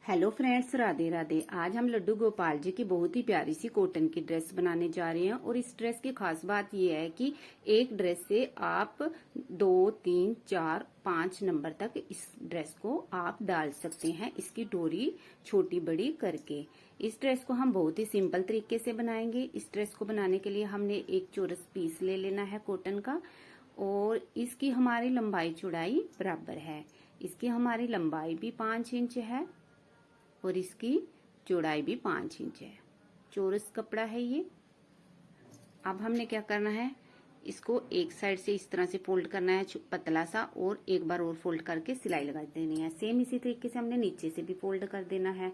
Hello friends, Radhe Radhe. आज हम लड्डू गोपाल जी की बहुत ही प्यारी सी कॉटन की ड्रेस बनाने जा रहे हैं। और इस ड्रेस की खास बात यह है कि एक ड्रेस से आप 2, 3, 4, 5 नंबर तक इस ड्रेस को आप डाल सकते हैं, इसकी डोरी छोटी बड़ी करके। इस ड्रेस को हम बहुत ही सिंपल तरीके से बनाएंगे। इस ड्रेस को बनाने के लिए हमने एक चौरस पीस ले लेना है कॉटन का, और इसकी हमारी लंबाई चौड़ाई बराबर है। इसकी हमारी लंबाई भी 5 इंच है और इसकी चौड़ाई भी 5 इंच है। चौरस कपड़ा है ये। अब हमने क्या करना है, इसको एक साइड से इस तरह से फोल्ड करना है पतला सा, और एक बार और फोल्ड करके सिलाई लगा देनी है। सेम इसी तरीके से हमने नीचे से भी फोल्ड कर देना है।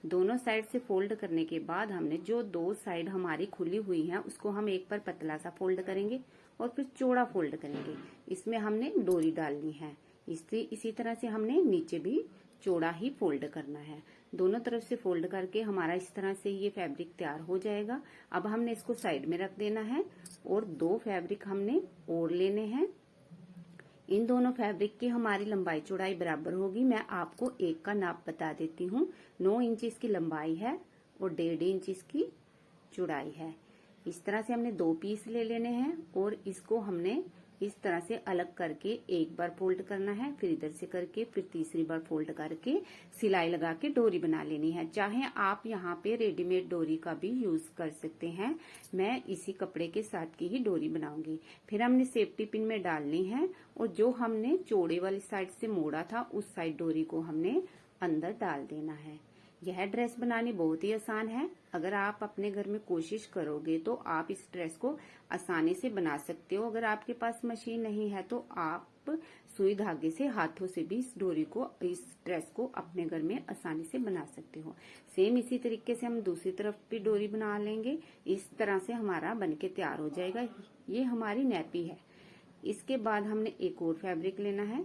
दोनों साइड से फोल्ड करने के बाद हमने जो दो साइड हमारी खुली हुई है उसको हम एक बार पतला सा फोल्ड करेंगे और फिर चौड़ा फोल्ड करेंगे। इसमें हमने डोरी डालनी है। इसी तरह से हमने नीचे भी चौड़ा ही फोल्ड करना है। दोनों तरफ से फोल्ड करके हमारा इस तरह से ये फैब्रिक तैयार हो जाएगा। अब हमने इसको साइड में रख देना है और 2 फैब्रिक हमने और लेने हैं। इन दोनों फैब्रिक की हमारी लंबाई चौड़ाई बराबर होगी। मैं आपको एक का नाप बता देती हूँ। 9 इंच इसकी लंबाई है और 1.5 इंच इसकी चौड़ाई है। इस तरह से हमने 2 पीस ले लेने हैं और इसको हमने इस तरह से अलग करके एक बार फोल्ड करना है, फिर इधर से करके फिर तीसरी बार फोल्ड करके सिलाई लगा के डोरी बना लेनी है। चाहे आप यहाँ पे रेडीमेड डोरी का भी यूज कर सकते हैं। मैं इसी कपड़े के साथ की ही डोरी बनाऊंगी। फिर हमने सेफ्टी पिन में डालनी है और जो हमने चौड़े वाली साइड से मोड़ा था उस साइड डोरी को हमने अंदर डाल देना है। यह ड्रेस बनानी बहुत ही आसान है। अगर आप अपने घर में कोशिश करोगे तो आप इस ड्रेस को आसानी से बना सकते हो। अगर आपके पास मशीन नहीं है तो आप सुई धागे से हाथों से भी इस ड्रेस को अपने घर में आसानी से बना सकते हो। सेम इसी तरीके से हम दूसरी तरफ भी डोरी बना लेंगे। इस तरह से हमारा बनके तैयार हो जाएगा। ये हमारी नैपी है। इसके बाद हमने एक और फैब्रिक लेना है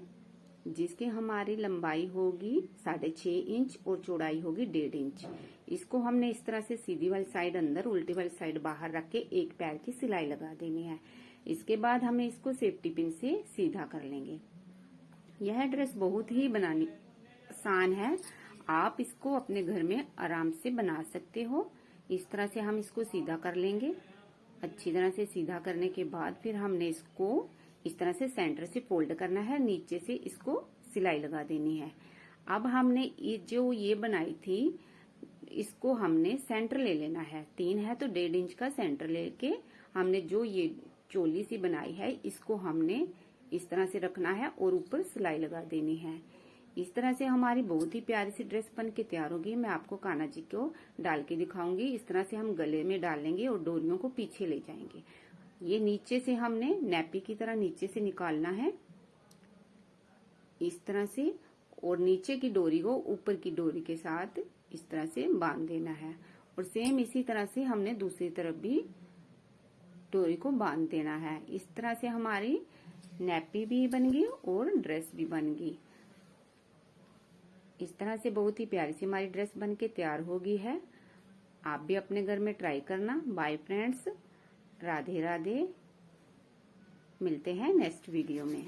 जिसकी हमारी लंबाई होगी 6.5 इंच और चौड़ाई होगी 1.5 इंच। इसको हमने इस तरह से सीधी वाली साइड अंदर, उल्टी वाली साइड बाहर रख के एक पैर की सिलाई लगा देनी है। इसके बाद हमें इसको सेफ्टी पिन से सीधा कर लेंगे। यह ड्रेस बहुत ही बनानी आसान है। आप इसको अपने घर में आराम से बना सकते हो। इस तरह से हम इसको सीधा कर लेंगे। अच्छी तरह से सीधा करने के बाद फिर हमने इसको इस तरह से सेंटर से फोल्ड करना है, नीचे से इसको सिलाई लगा देनी है। अब हमने जो ये बनाई थी इसको हमने सेंटर ले लेना है। 3 है तो 1.5 इंच का सेंटर लेके हमने जो ये चोली सी बनाई है इसको हमने इस तरह से रखना है और ऊपर सिलाई लगा देनी है। इस तरह से हमारी बहुत ही प्यारी सी ड्रेस बन के तैयार होगी। मैं आपको कान्हा जी को डाल के दिखाऊंगी। इस तरह से हम गले में डाल लेंगे और डोरियों को पीछे ले जाएंगे। ये नीचे से हमने नैपी की तरह नीचे से निकालना है इस तरह से, और नीचे की डोरी को ऊपर की डोरी के साथ इस तरह से बांध देना है। और सेम इसी तरह से हमने दूसरी तरफ भी डोरी को बांध देना है। इस तरह से हमारी नैपी भी बन गई और ड्रेस भी बन गई। इस तरह से बहुत ही प्यारी सी हमारी ड्रेस बन के तैयार हो गई है। आप भी अपने घर में ट्राई करना। Bye friends, Radhe Radhe. मिलते हैं नेक्स्ट वीडियो में।